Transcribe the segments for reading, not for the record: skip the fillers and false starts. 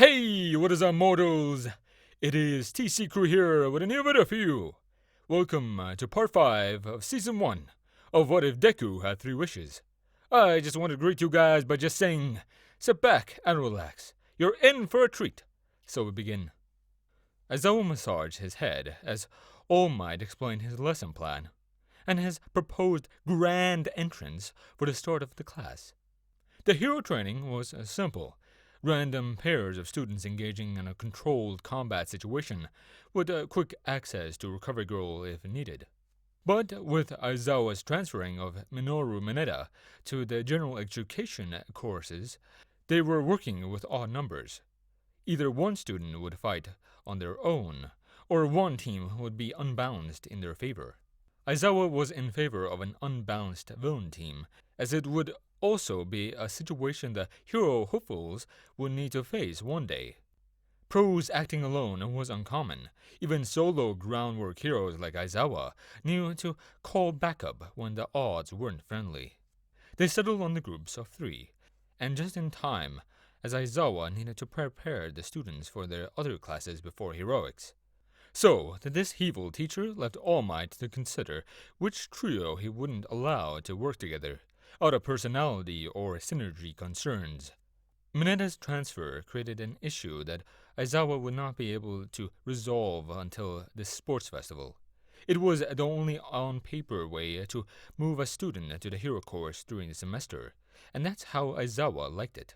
Hey, what is up, mortals? It is TCCrew here with a new video for you. Welcome to part 5 of season 1 of What If Deku Had 3 Wishes. I just want to greet you guys by just saying, sit back and relax. You're in for a treat. So we begin. Aizawa massaged his head as All Might explained his lesson plan and his proposed grand entrance for the start of the class. The hero training was simple. Random pairs of students engaging in a controlled combat situation with quick access to Recovery Girl if needed. But with Aizawa's transferring of Minoru Mineta to the general education courses, they were working with odd numbers. Either one student would fight on their own, or one team would be unbalanced in their favor. Aizawa was in favor of an unbalanced villain team, as it would also be a situation the hero hopefuls would need to face one day. Pros acting alone was uncommon. Even solo groundwork heroes like Aizawa knew to call backup when the odds weren't friendly. They settled on the groups of 3, and just in time, as Aizawa needed to prepare the students for their other classes before heroics. So, this evil teacher left All Might to consider which trio he wouldn't allow to work together, out of personality or synergy concerns. Mineta's transfer created an issue that Aizawa would not be able to resolve until the sports festival. It was the only on-paper way to move a student to the hero course during the semester, and that's how Aizawa liked it.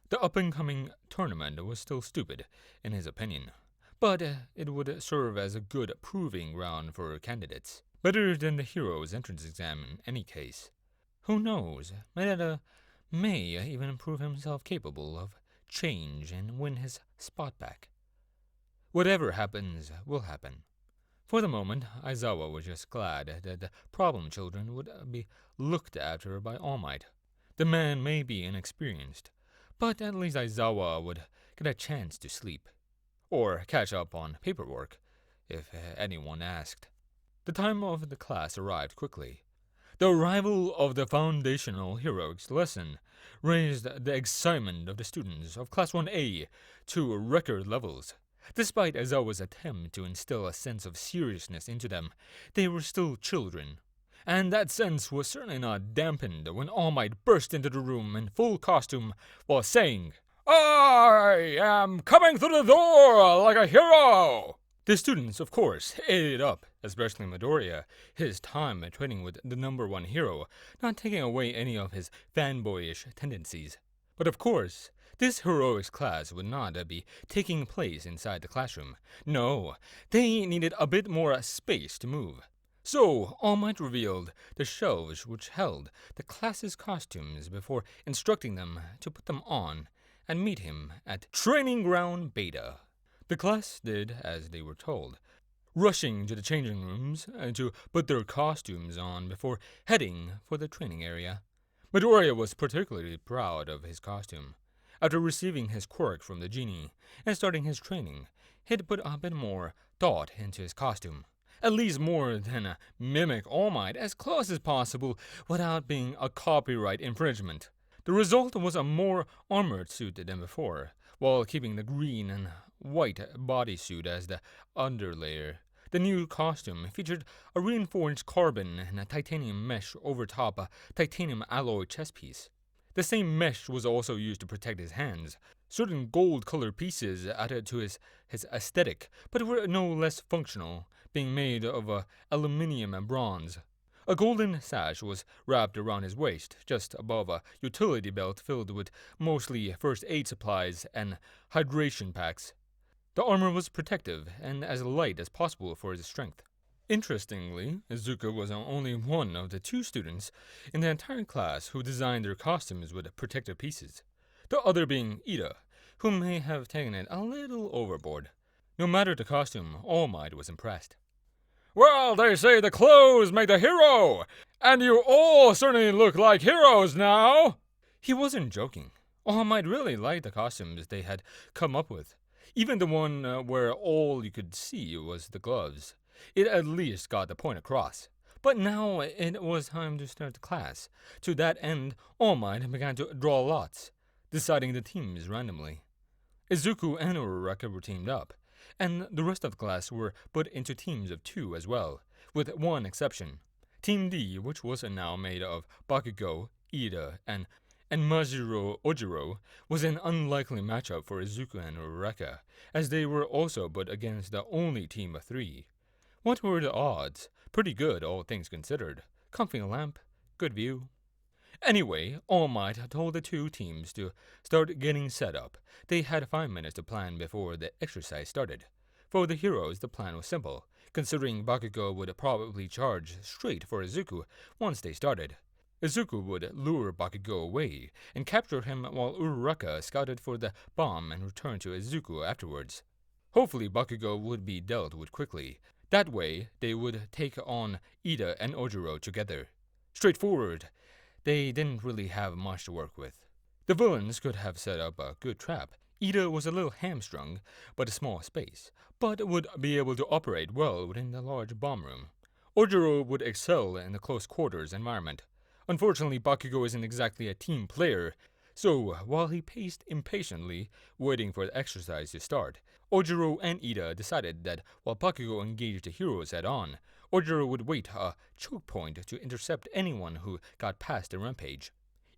The up-and-coming tournament was still stupid, in his opinion, but it would serve as a good proving ground for candidates, better than the hero's entrance exam in any case. Who knows, Mineta may even prove himself capable of change and win his spot back. Whatever happens will happen. For the moment, Aizawa was just glad that the problem children would be looked after by All Might. The man may be inexperienced, but at least Aizawa would get a chance to sleep, or catch up on paperwork, if anyone asked. The time of the class arrived quickly. The arrival of the foundational heroics lesson raised the excitement of the students of Class 1A to record levels. Despite Aizawa's attempt to instill a sense of seriousness into them, they were still children. And that sense was certainly not dampened when All Might burst into the room in full costume while saying, "I am coming through the door like a hero!" The students, of course, ate it up, especially Midoriya, his time training with the #1 hero, not taking away any of his fanboyish tendencies. But of course, this heroics class would not be taking place inside the classroom. No, they needed a bit more space to move. So, All Might revealed the shelves which held the class's costumes before instructing them to put them on and meet him at Training Ground Beta. The class did as they were told, rushing to the changing rooms to put their costumes on before heading for the training area. Midoriya was particularly proud of his costume. After receiving his quirk from the genie and starting his training, he'd put a bit more thought into his costume. At least more than mimic All Might as close as possible without being a copyright infringement. The result was a more armored suit than before, while keeping the green and white bodysuit as the underlayer. The new costume featured a reinforced carbon and a titanium mesh over top a titanium alloy chest piece. The same mesh was also used to protect his hands. Certain gold-colored pieces added to his aesthetic, but were no less functional, being made of aluminium and bronze. A golden sash was wrapped around his waist, just above a utility belt filled with mostly first aid supplies and hydration packs. The armor was protective and as light as possible for his strength. Interestingly, Izuku was only one of the 2 students in the entire class who designed their costumes with protective pieces, the other being Ida, who may have taken it a little overboard. No matter the costume, All Might was impressed. "Well, they say the clothes make the hero, and you all certainly look like heroes now!" He wasn't joking. All Might really liked the costumes they had come up with. Even the one where all you could see was the gloves. It at least got the point across. But now it was time to start the class. To that end, All Might began to draw lots, deciding the teams randomly. Izuku and Uraraka were teamed up, and the rest of the class were put into teams of 2 as well, with one exception. Team D, which was now made of Bakugou, Ida, and Majiro Ojiro, was an unlikely matchup for Izuku and Uraraka, as they were also put against the only team of 3. What were the odds? Pretty good, all things considered. Comfy lamp, good view. Anyway, All Might told the 2 teams to start getting set up. They had 5 minutes to plan before the exercise started. For the heroes, the plan was simple, considering Bakugou would probably charge straight for Izuku once they started. Izuku would lure Bakugou away and capture him while Uraraka scouted for the bomb and returned to Izuku afterwards. Hopefully Bakugou would be dealt with quickly. That way, they would take on Ida and Ojiro together. Straightforward. They didn't really have much to work with. The villains could have set up a good trap. Ida was a little hamstrung by the small space, but would be able to operate well within the large bomb room. Ojiro would excel in the close quarters environment. Unfortunately, Bakugou isn't exactly a team player, so while he paced impatiently, waiting for the exercise to start, Ojiro and Ida decided that while Bakugou engaged the heroes head-on, Ojiro would wait a choke point to intercept anyone who got past the rampage.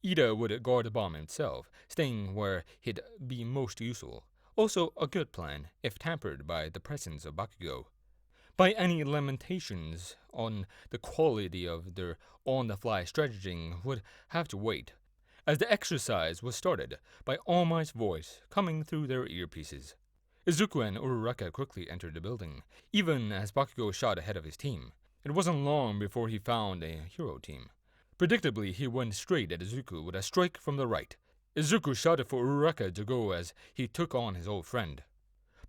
Ida would guard the bomb himself, staying where he'd be most useful. Also a good plan, if tampered by the presence of Bakugou. By any lamentations on the quality of their on-the-fly strataging would have to wait, as the exercise was started by All Might's voice coming through their earpieces. Izuku and Uraraka quickly entered the building, even as Bakugou shot ahead of his team. It wasn't long before he found a hero team. Predictably, he went straight at Izuku with a strike from the right. Izuku shouted for Uraraka to go as he took on his old friend.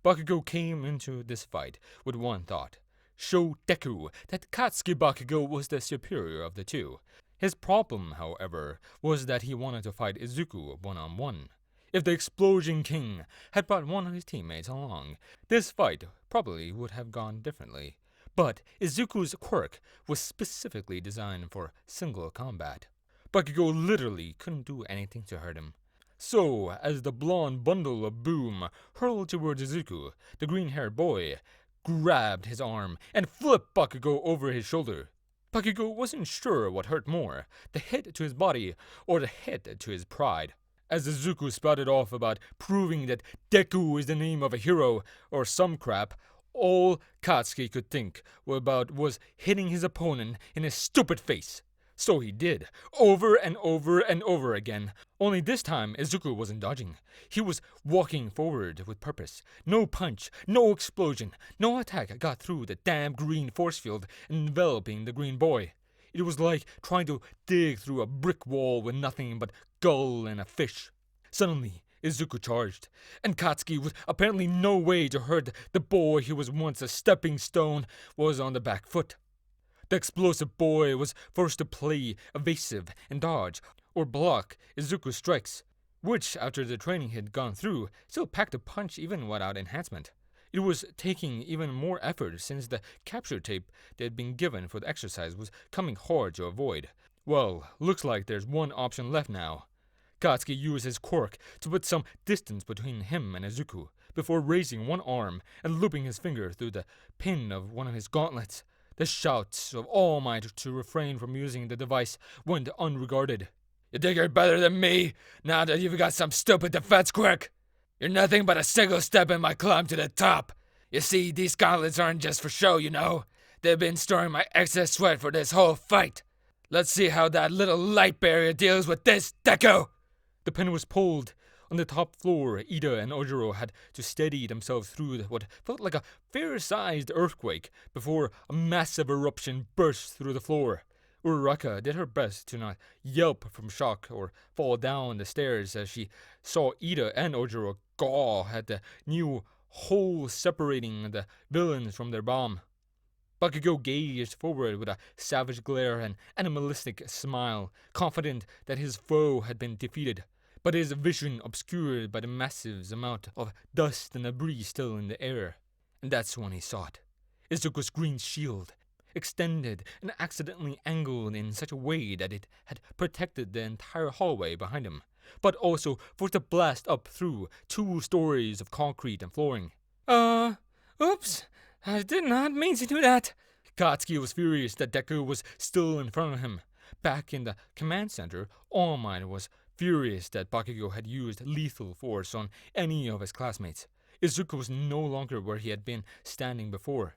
Bakugou came into this fight with one thought: show Deku that Katsuki Bakugou was the superior of the 2. His problem, however, was that he wanted to fight Izuku one-on-one. If the Explosion King had brought one of his teammates along, this fight probably would have gone differently. But Izuku's quirk was specifically designed for single combat. Bakugou literally couldn't do anything to hurt him. So, as the blonde bundle of boom hurled towards Izuku, the green-haired boy grabbed his arm and flipped Bakugou over his shoulder. Bakugou wasn't sure what hurt more, the hit to his body or the hit to his pride. As Izuku spouted off about proving that Deku is the name of a hero or some crap, all Katsuki could think about was hitting his opponent in his stupid face. So he did, over and over and over again. Only this time, Izuku wasn't dodging. He was walking forward with purpose. No punch, no explosion, no attack got through the damn green force field enveloping the green boy. It was like trying to dig through a brick wall with nothing but gull and a fish. Suddenly, Izuku charged, and Katsuki, with apparently no way to hurt the boy who was once a stepping stone, was on the back foot. The explosive boy was forced to play evasive and dodge, or block Izuku's strikes, which, after the training he'd gone through, still packed a punch even without enhancement. It was taking even more effort since the capture tape that had been given for the exercise was coming hard to avoid. Well, looks like there's one option left now. Katsuki used his quirk to put some distance between him and Izuku, before raising one arm and looping his finger through the pin of one of his gauntlets. The shouts of All Might to refrain from using the device went unregarded. "You think you're better than me, now that you've got some stupid defense quirk? You're nothing but a single step in my climb to the top. You see, these gauntlets aren't just for show, you know. They've been storing my excess sweat for this whole fight. Let's see how that little light barrier deals with this, Deku!" The pin was pulled. On the top floor, Ida and Ojiro had to steady themselves through what felt like a fair-sized earthquake before a massive eruption burst through the floor. Uraraka did her best to not yelp from shock or fall down the stairs as she saw Ida and Ojiro gaw at the new hole separating the villains from their bomb. Bakugou gazed forward with a savage glare and animalistic smile, confident that his foe had been defeated, but his vision obscured by the massive amount of dust and debris still in the air. And that's when he saw it. Izuku's green shield, extended and accidentally angled in such a way that it had protected the entire hallway behind him. but also forced a blast up through 2 stories of concrete and flooring. Oops, I did not mean to do that. Katsuki was furious that Deku was still in front of him. Back in the command center, All Might was furious that Bakugou had used lethal force on any of his classmates. Izuku was no longer where he had been standing before.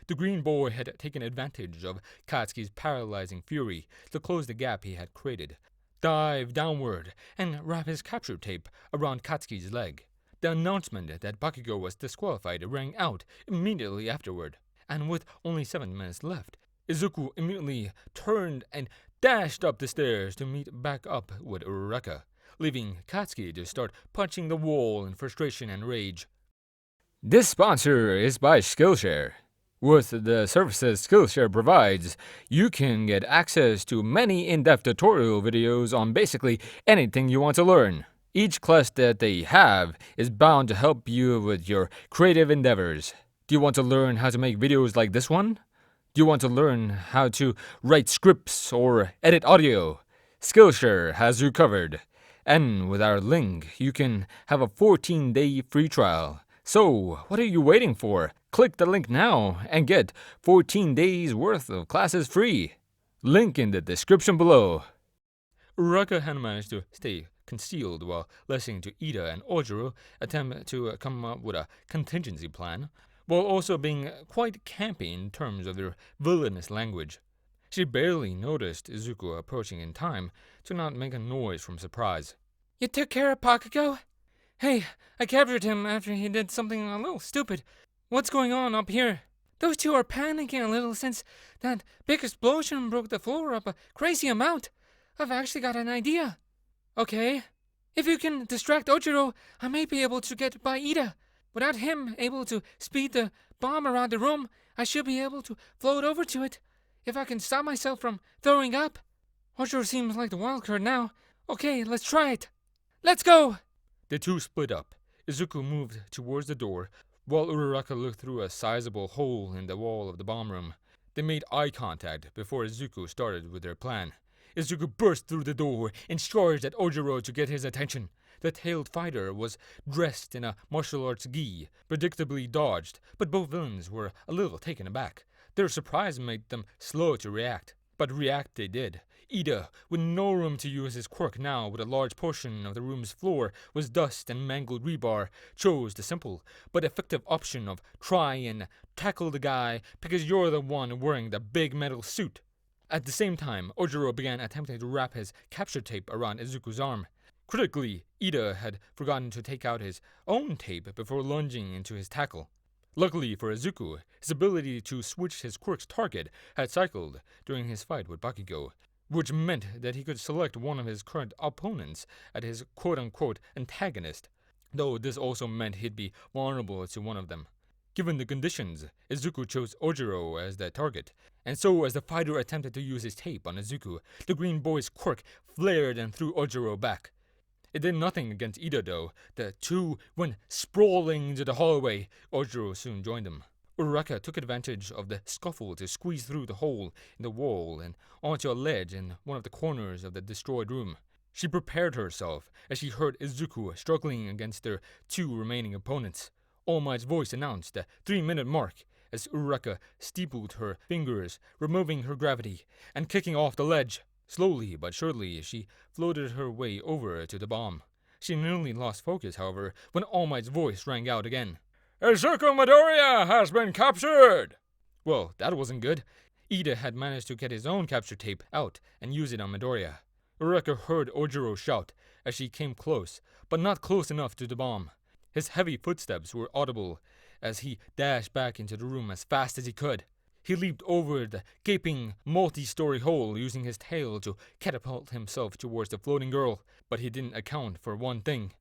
The green boy had taken advantage of Katsuki's paralyzing fury to close the gap he had created, dive downward, and wrap his capture tape around Katsuki's leg. The announcement that Bakugou was disqualified rang out immediately afterward, and with only 7 minutes left, Izuku immediately turned and dashed up the stairs to meet back up with Uraraka, leaving Katsuki to start punching the wall in frustration and rage. This sponsor is by Skillshare. With the services Skillshare provides, you can get access to many in-depth tutorial videos on basically anything you want to learn. Each class that they have is bound to help you with your creative endeavors. Do you want to learn how to make videos like this one? Do you want to learn how to write scripts or edit audio? Skillshare has you covered. And with our link, you can have a 14-day free trial. So, what are you waiting for? Click the link now and get 14 days worth of classes free. Link in the description below. Uraraka had managed to stay concealed while listening to Ida and Ojiro attempt to come up with a contingency plan, while also being quite campy in terms of their villainous language. She barely noticed Izuku approaching in time to not make a noise from surprise. You took care of Bakugou? Hey, I captured him after he did something a little stupid. What's going on up here? Those two are panicking a little since that big explosion broke the floor up a crazy amount. I've actually got an idea. Okay. If you can distract Ojiro, I may be able to get by Ida. Without him able to speed the bomb around the room, I should be able to float over to it. If I can stop myself from throwing up. Ojiro seems like the wild card now. Okay, let's try it. Let's go! The two split up. Izuku moved towards the door, while Uraraka looked through a sizable hole in the wall of the bomb room. They made eye contact before Izuku started with their plan. Izuku burst through the door and charged at Ojiro to get his attention. The tailed fighter was dressed in a martial arts gi, predictably dodged, but both villains were a little taken aback. Their surprise made them slow to react, but react they did. Ida, with no room to use his quirk now with a large portion of the room's floor was dust and mangled rebar, chose the simple but effective option of try and tackle the guy because you're the one wearing the big metal suit. At the same time, Ojiro began attempting to wrap his capture tape around Izuku's arm. Critically, Ida had forgotten to take out his own tape before lunging into his tackle. Luckily for Izuku, his ability to switch his quirk's target had cycled during his fight with Bakugou, which meant that he could select one of his current opponents as his quote-unquote antagonist, though this also meant he'd be vulnerable to one of them. Given the conditions, Izuku chose Ojiro as the target, and so as the fighter attempted to use his tape on Izuku, the green boy's quirk flared and threw Ojiro back. It did nothing against Ida though. The two went sprawling into the hallway. Ojiro soon joined them. Uraraka took advantage of the scuffle to squeeze through the hole in the wall and onto a ledge in one of the corners of the destroyed room. She prepared herself as she heard Izuku struggling against their 2 remaining opponents. All Might's voice announced the 3-minute mark as Uraraka steepled her fingers, removing her gravity, and kicking off the ledge. Slowly but surely, she floated her way over to the bomb. She nearly lost focus, however, when All Might's voice rang out again. Izuku Midoriya has been captured! Well, that wasn't good. Ida had managed to get his own capture tape out and use it on Midoriya. Uraraka heard Ojiro shout as she came close, but not close enough to the bomb. His heavy footsteps were audible as he dashed back into the room as fast as he could. He leaped over the gaping multi-story hole using his tail to catapult himself towards the floating girl, but he didn't account for one thing.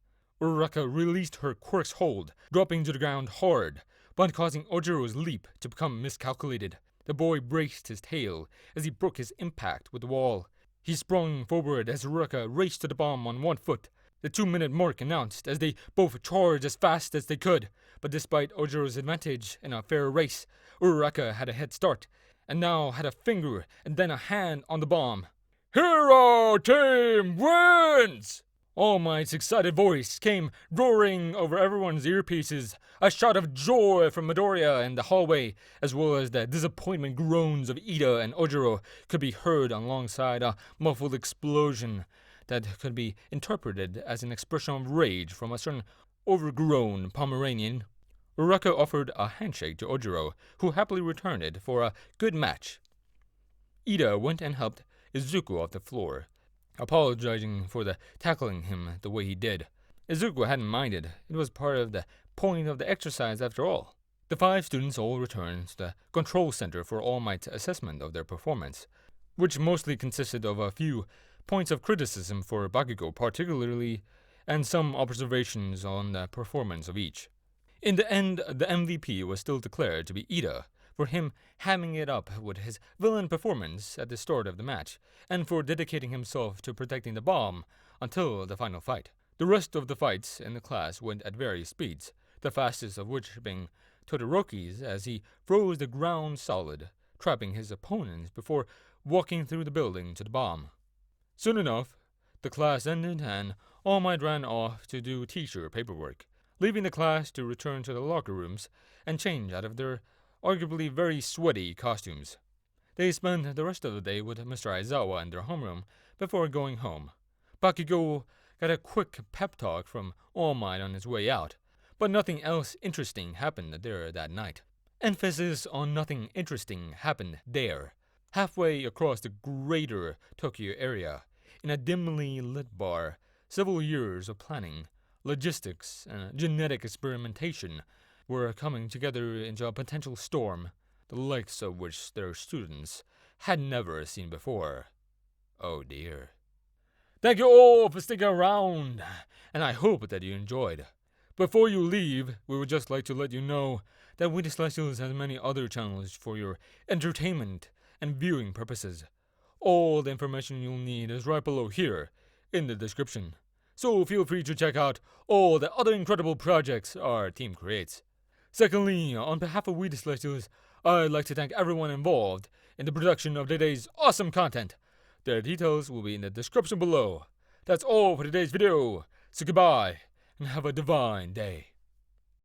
Uraraka released her quirk's hold, dropping to the ground hard, but causing Ojiro's leap to become miscalculated. The boy braced his tail as he broke his impact with the wall. He sprung forward as Uraraka raced to the bomb on 1 foot. The 2-minute mark announced as they both charged as fast as they could, but despite Ojiro's advantage in a fair race, Uraraka had a head start, and now had a finger and then a hand on the bomb. Hero Team wins! All Might's excited voice came roaring over everyone's earpieces. A shout of joy from Midoriya in the hallway, as well as the disappointment groans of Ida and Ojiro, could be heard alongside a muffled explosion that could be interpreted as an expression of rage from a certain overgrown Pomeranian. Uraka offered a handshake to Ojiro, who happily returned it for a good match. Ida went and helped Izuku off the floor, apologizing for tackling him the way he did. Izuku hadn't minded. It was part of the point of the exercise after all. The 5 students all returned to the control center for All Might's assessment of their performance, which mostly consisted of a few points of criticism for Bakugou particularly, and some observations on the performance of each. In the end, the MVP was still declared to be Ida, for him hamming it up with his villain performance at the start of the match, and for dedicating himself to protecting the bomb until the final fight. The rest of the fights in the class went at various speeds, the fastest of which being Todoroki's as he froze the ground solid, trapping his opponents before walking through the building to the bomb. Soon enough, the class ended and All Might ran off to do teacher paperwork, leaving the class to return to the locker rooms and change out of their arguably very sweaty costumes. They spent the rest of the day with Mr. Aizawa in their homeroom before going home. Bakugou got a quick pep talk from All Might on his way out, but nothing else interesting happened there that night. Emphasis on nothing interesting happened there, halfway across the greater Tokyo area, in a dimly lit bar. Several years of planning, logistics, and genetic experimentation were coming together into a potential storm, the likes of which their students had never seen before. Oh dear. Thank you all for sticking around, and I hope that you enjoyed. Before you leave, we would just like to let you know that We the Celestials has many other channels for your entertainment and viewing purposes. All the information you'll need is right below here in the description, so feel free to check out all the other incredible projects our team creates. Secondly, on behalf of We the Celestials, I'd like to thank everyone involved in the production of today's awesome content. Their details will be in the description below. That's all for today's video, so goodbye and have a divine day.